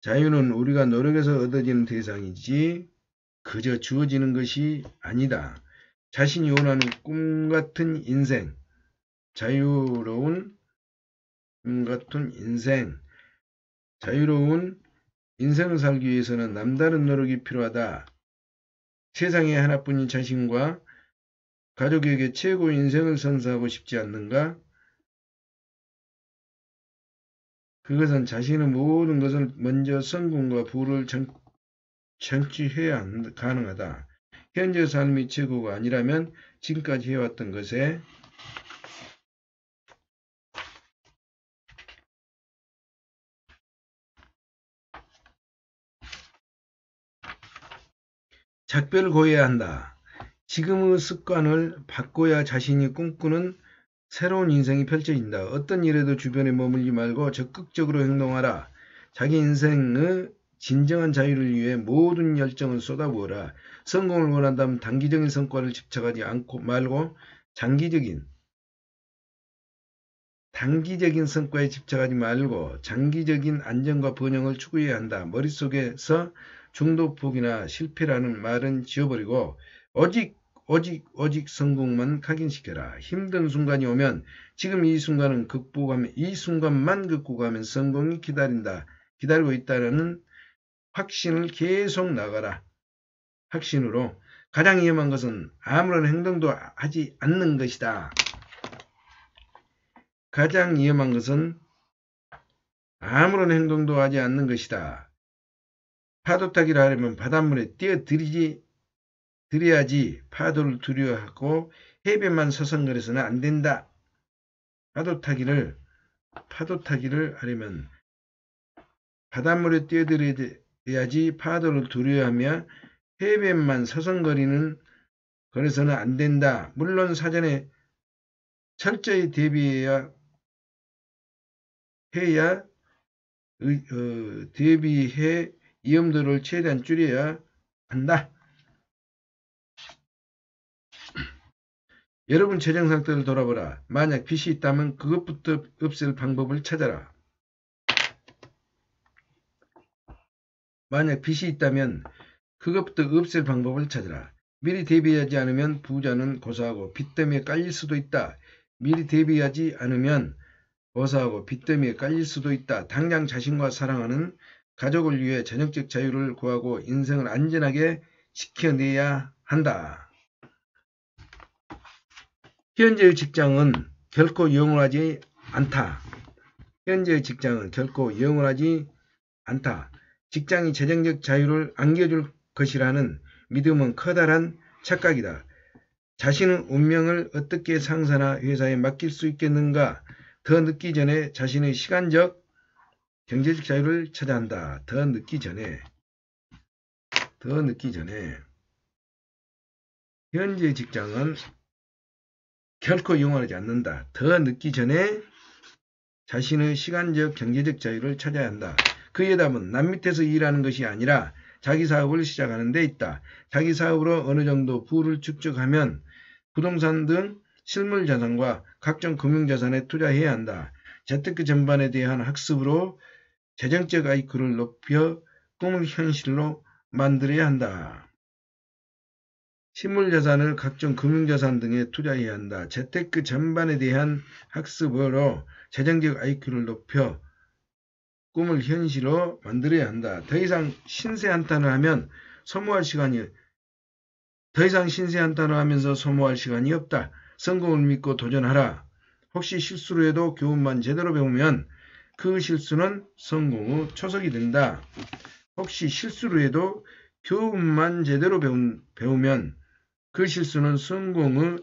자유는 우리가 노력해서 얻어지는 대상이지 그저 주어지는 것이 아니다. 자신이 원하는 꿈같은 인생, 자유로운 인생을 살기 위해서는 남다른 노력이 필요하다. 세상에 하나뿐인 자신과 가족에게 최고의 인생을 선사하고 싶지 않는가? 그것은 자신의 모든 것을 먼저 성공과 부를 정취해야 가능하다. 현재 삶이 최고가 아니라면 지금까지 해왔던 것에 작별을 고해야 한다. 지금의 습관을 바꿔야 자신이 꿈꾸는 새로운 인생이 펼쳐진다. 어떤 일에도 주변에 머물지 말고 적극적으로 행동하라. 자기 인생의 진정한 자유를 위해 모든 열정을 쏟아부어라. 성공을 원한다면 단기적인 성과를 집착하지 않고 말고 단기적인 성과에 집착하지 말고 장기적인 안정과 번영을 추구해야 한다. 머릿속에서 중도폭이나 실패라는 말은 지워버리고 오직 성공만 각인시켜라. 힘든 순간이 오면 지금 이 순간만 극복하면 성공이 기다리고 있다는 확신을 계속 나가라. 확신으로 가장 위험한 것은 아무런 행동도 하지 않는 것이다. 가장 위험한 것은 아무런 행동도 하지 않는 것이다. 파도타기를 하려면 바닷물에 뛰어들여야지 파도를 두려워하고 해변만 서성거려서는 안 된다. 파도타기를 하려면 바닷물에 뛰어들여야지 파도를 두려워하며 해변만 서성거려서는 안 된다. 물론 사전에 철저히 대비해 위험도를 최대한 줄여야 한다. 여러분 재정 상태를 돌아보라. 만약 빚이 있다면 그것부터 없앨 방법을 찾아라. 미리 대비하지 않으면 부자는 고사하고 빚더미에 깔릴 수도 있다. 당장 자신과 사랑하는 가족을 위해 재정적 자유를 구하고 인생을 안전하게 지켜내야 한다. 현재의 직장은 결코 영원하지 않다. 직장이 재정적 자유를 안겨줄 것이라는 믿음은 커다란 착각이다. 자신의 운명을 어떻게 상사나 회사에 맡길 수 있겠는가? 더 늦기 전에 자신의 시간적, 경제적 자유를 찾아야 한다. 더 늦기 전에. 현재의 직장은 결코 영원하지 않는다. 더 늦기 전에 자신의 시간적, 경제적 자유를 찾아야 한다. 그의 답은 남 밑에서 일하는 것이 아니라 자기 사업을 시작하는 데 있다. 자기 사업으로 어느 정도 부를 축적하면 부동산 등 실물자산과 각종 금융자산에 투자해야 한다. 재테크 전반에 대한 학습으로 재정적 IQ를 높여 꿈을 현실로 만들어야 한다. 실물자산을 각종 금융자산 등에 투자해야 한다. 재테크 전반에 대한 학습으로 재정적 IQ를 높여 꿈을 현실로 만들어야 한다. 더 이상 신세 한탄을 하면서 소모할 시간이 없다. 성공을 믿고 도전하라. 혹시 실수로 해도 교훈만 제대로 배우면 그 실수는 성공의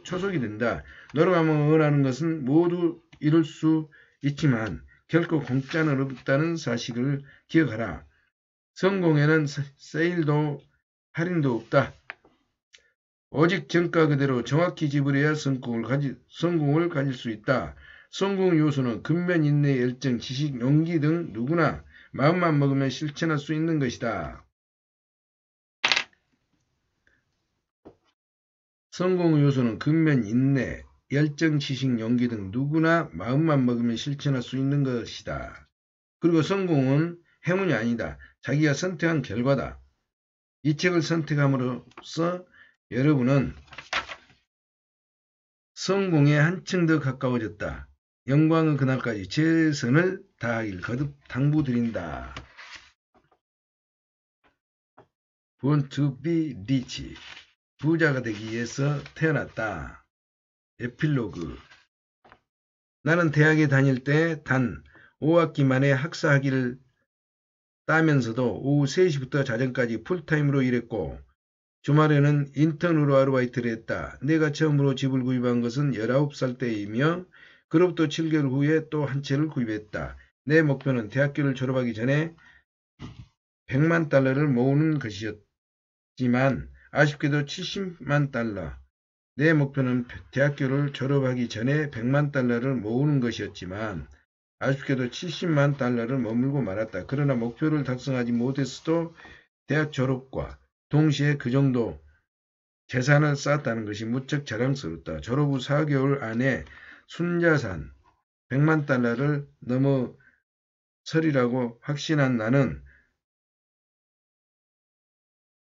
초석이 된다. 노력하면 원하는 것은 모두 이룰 수 있지만 결코 공짜는 없다는 사실을 기억하라. 성공에는 세일도 할인도 없다. 오직 정가 그대로 정확히 지불해야 성공을 가질 수 있다. 성공 요소는 근면, 인내, 열정, 지식, 용기 등 누구나 마음만 먹으면 실천할 수 있는 것이다. 성공의 요소는 근면, 인내, 열정, 지식, 용기 등 누구나 마음만 먹으면 실천할 수 있는 것이다. 그리고 성공은 행운이 아니다. 자기가 선택한 결과다. 이 책을 선택함으로써 여러분은 성공에 한층 더 가까워졌다. 영광의 그날까지 최선을 다하길 거듭 당부드린다. Born to be rich. 부자가 되기 위해서 태어났다. 에필로그. 나는 대학에 다닐 때 단 5학기 만에 학사학위를 따면서도 오후 3시부터 자정까지 풀타임으로 일했고 주말에는 인턴으로 아르바이트를 했다. 내가 처음으로 집을 구입한 것은 19살 때이며 그로부터 7개월 후에 또 한 채를 구입했다. 내 목표는 대학교를 졸업하기 전에 100만 달러를 모으는 것이었지만 아쉽게도 70만 달러, 내 목표는 대학교를 졸업하기 전에 100만 달러를 모으는 것이었지만 아쉽게도 70만 달러를 머물고 말았다. 그러나 목표를 달성하지 못했어도 대학 졸업과 동시에 그 정도 재산을 쌓았다는 것이 무척 자랑스럽다. 졸업 후 4개월 안에 순자산 100만 달러를 넘어서리라고 확신한 나는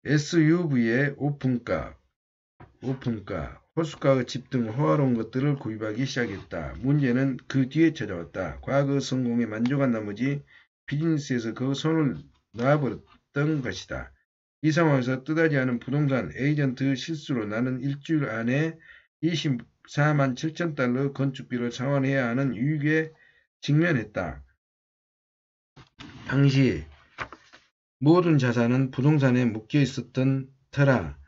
SUV의 오픈카, 호숫가 집 등 호화로운 것들을 구입하기 시작했다. 문제는 그 뒤에 찾아왔다. 과거 성공에 만족한 나머지 비즈니스에서 그 손을 놔버렸던 것이다. 이 상황에서 뜻하지 않은 부동산 에이전트 실수로 나는 일주일 안에 24만 7천 달러 건축비를 상환해야 하는 위기에 직면했다. 당시 모든 자산은 부동산에 묶여 있었던 터라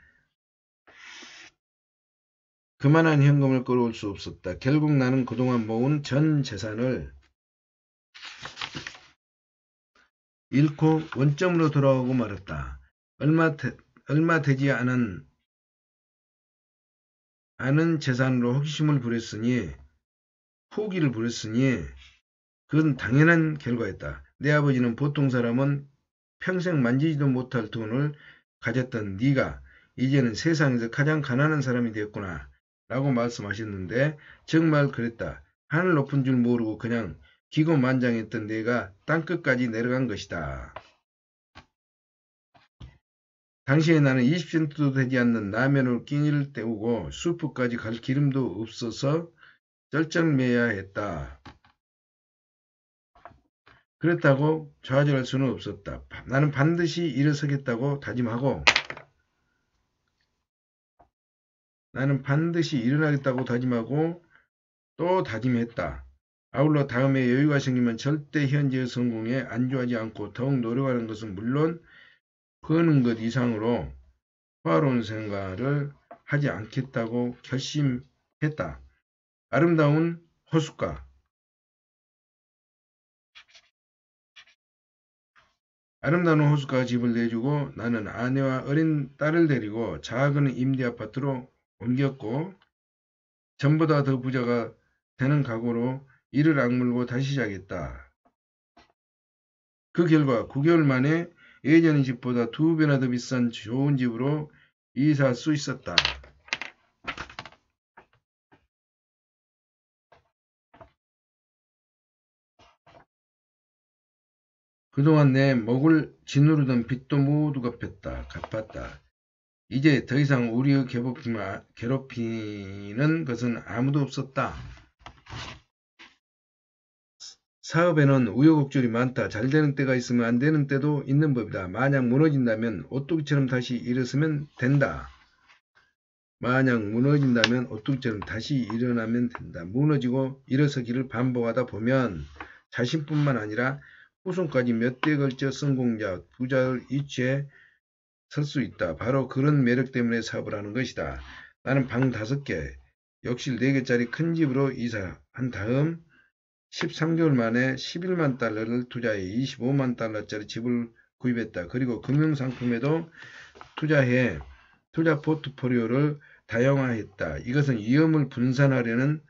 그만한 현금을 끌어올 수 없었다. 결국 나는 그동안 모은 전 재산을 잃고 원점으로 돌아오고 말았다. 얼마 되지 않은 재산으로 호기를 부렸으니 그건 당연한 결과였다. 내 아버지는 보통 사람은 평생 만지지도 못할 돈을 가졌던 네가 이제는 세상에서 가장 가난한 사람이 되었구나 라고 말씀하셨는데 정말 그랬다. 하늘 높은 줄 모르고 그냥 기고만장했던 내가 땅끝까지 내려간 것이다. 당시에 나는 20센트도 되지 않는 라면으로 끼니를 때우고 수프까지 갈 기름도 없어서 쩔쩔매야 했다. 그렇다고 좌절할 수는 없었다. 나는 반드시 일어서겠다고 다짐하고 또 다짐했다. 아울러 다음에 여유가 생기면 절대 현재의 성공에 안주하지 않고 더욱 노력하는 것은 물론 버는 것 이상으로 호화로운 생활을 하지 않겠다고 결심했다. 아름다운 호숫가 집을 내주고 나는 아내와 어린 딸을 데리고 작은 임대아파트로 옮겼고 전보다 더 부자가 되는 각오로 이를 악물고 다시 시작했다. 그 결과 9개월 만에 예전의 집보다 2배나 더 비싼 좋은 집으로 이사할 수 있었다. 그동안 내 목을 짓누르던 빚도 모두 갚았다. 이제 더 이상 우리의 괴롭히는 것은 아무도 없었다. 사업에는 우여곡절이 많다. 잘 되는 때가 있으면 안 되는 때도 있는 법이다. 만약 무너진다면 오뚜기처럼 다시 일어서면 된다. 무너지고 일어서기를 반복하다 보면 자신뿐만 아니라 후손까지 몇 대에 걸쳐 성공자, 부자를 이치해 설 수 있다. 바로 그런 매력 때문에 사업을 하는 것이다. 나는 방 5개, 욕실 4개짜리 큰 집으로 이사한 다음 13개월 만에 11만 달러를 투자해 25만 달러짜리 집을 구입했다. 그리고 금융상품에도 투자해 투자 포트폴리오를 다양화했다. 이것은 위험을 분산하려는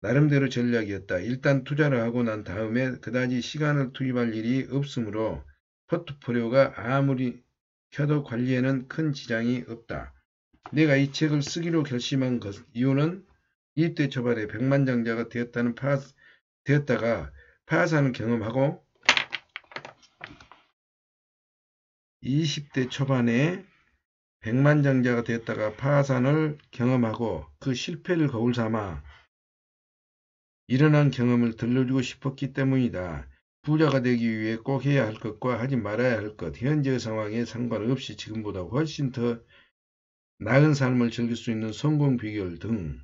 나름대로 전략이었다. 일단 투자를 하고 난 다음에 그다지 시간을 투입할 일이 없으므로 포트폴리오가 아무리 켜도 관리에는 큰 지장이 없다. 내가 이 책을 쓰기로 결심한 이유는 20대 초반에 백만장자가 되었다가 파산을 경험하고 20대 초반에 백만장자가 되었다가 파산을 경험하고 그 실패를 거울 삼아 일어난 경험을 들려주고 싶었기 때문이다. 부자가 되기 위해 꼭 해야 할 것과 하지 말아야 할 것, 현재의 상황에 상관없이 지금보다 훨씬 더 나은 삶을 즐길 수 있는 성공 비결 등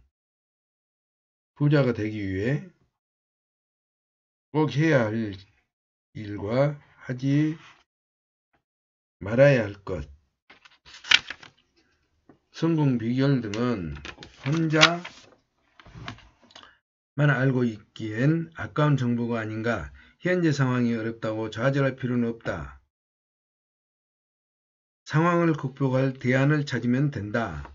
부자가 되기 위해 꼭 해야 할 일과 하지 말아야 할 것, 성공 비결 등은 혼자만 알고 있기엔 아까운 정보가 아닌가. 현재 상황이 어렵다고 좌절할 필요는 없다. 상황을 극복할 대안을 찾으면 된다.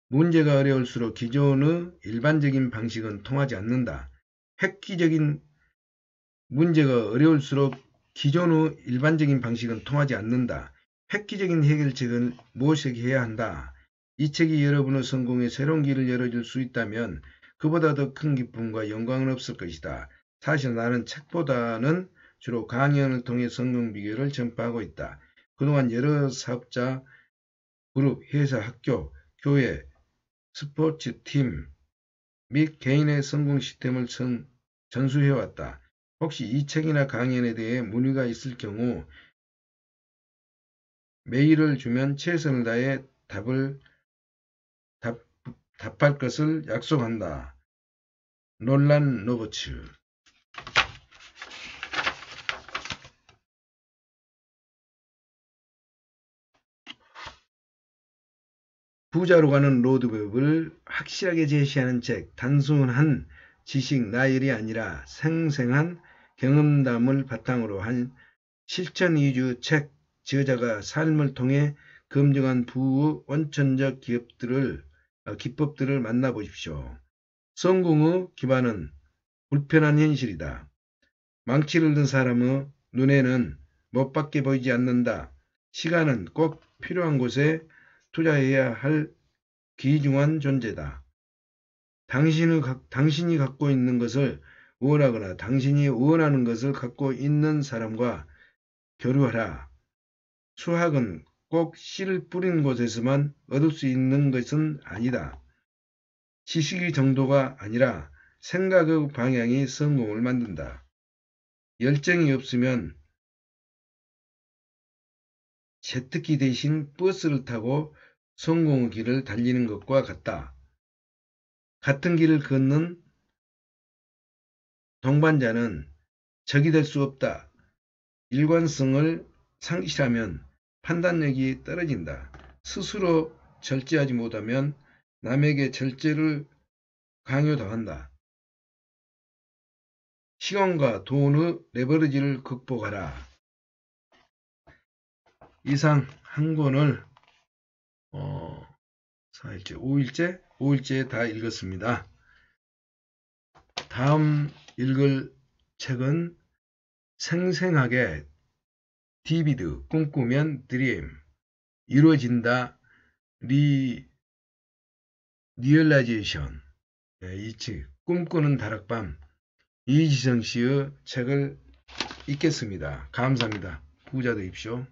문제가 어려울수록 기존의 일반적인 방식은 통하지 않는다. 문제가 어려울수록 기존의 일반적인 방식은 통하지 않는다. 획기적인 해결책은 무엇을 해야 한다. 이 책이 여러분의 성공에 새로운 길을 열어줄 수 있다면 그보다 더 큰 기쁨과 영광은 없을 것이다. 사실 나는 책보다는 주로 강연을 통해 성공 비결을 전파하고 있다. 그동안 여러 사업자, 그룹, 회사, 학교, 교회, 스포츠팀 및 개인의 성공 시스템을 전수해왔다. 혹시 이 책이나 강연에 대해 문의가 있을 경우 메일을 주면 최선을 다해 답할 것을 약속한다. 놀란 로버츠. 부자로 가는 로드맵을 확실하게 제시하는 책. 단순한 지식 나열이 아니라 생생한 경험담을 바탕으로 한 실천 위주 책. 저자가 삶을 통해 검증한 부의 원천적 기법들을 만나보십시오. 성공의 기반은 불편한 현실이다. 망치를 든 사람의 눈에는 멋밖에 보이지 않는다. 시간은 꼭 필요한 곳에 투자해야 할 귀중한 존재다. 당신이 갖고 있는 것을 원하거나 당신이 원하는 것을 갖고 있는 사람과 교류하라. 수학은 꼭 씨를 뿌린 곳에서만 얻을 수 있는 것은 아니다. 지식의 정도가 아니라 생각의 방향이 성공을 만든다. 열정이 없으면 제트기 대신 버스를 타고 성공의 길을 달리는 것과 같다. 같은 길을 걷는 동반자는 적이 될 수 없다. 일관성을 상실하면 판단력이 떨어진다. 스스로 절제하지 못하면 남에게 절제를 강요당한다. 시간과 돈의 레버리지를 극복하라. 이상 한 권을 4일째, 5일째 다 읽었습니다. 다음 읽을 책은 생생하게 디비드 꿈꾸면 드림 이루어진다 리얼라이제이션. 이 책 꿈꾸는 다락방 이지성 씨의 책을 읽겠습니다. 감사합니다. 부자 되십시오.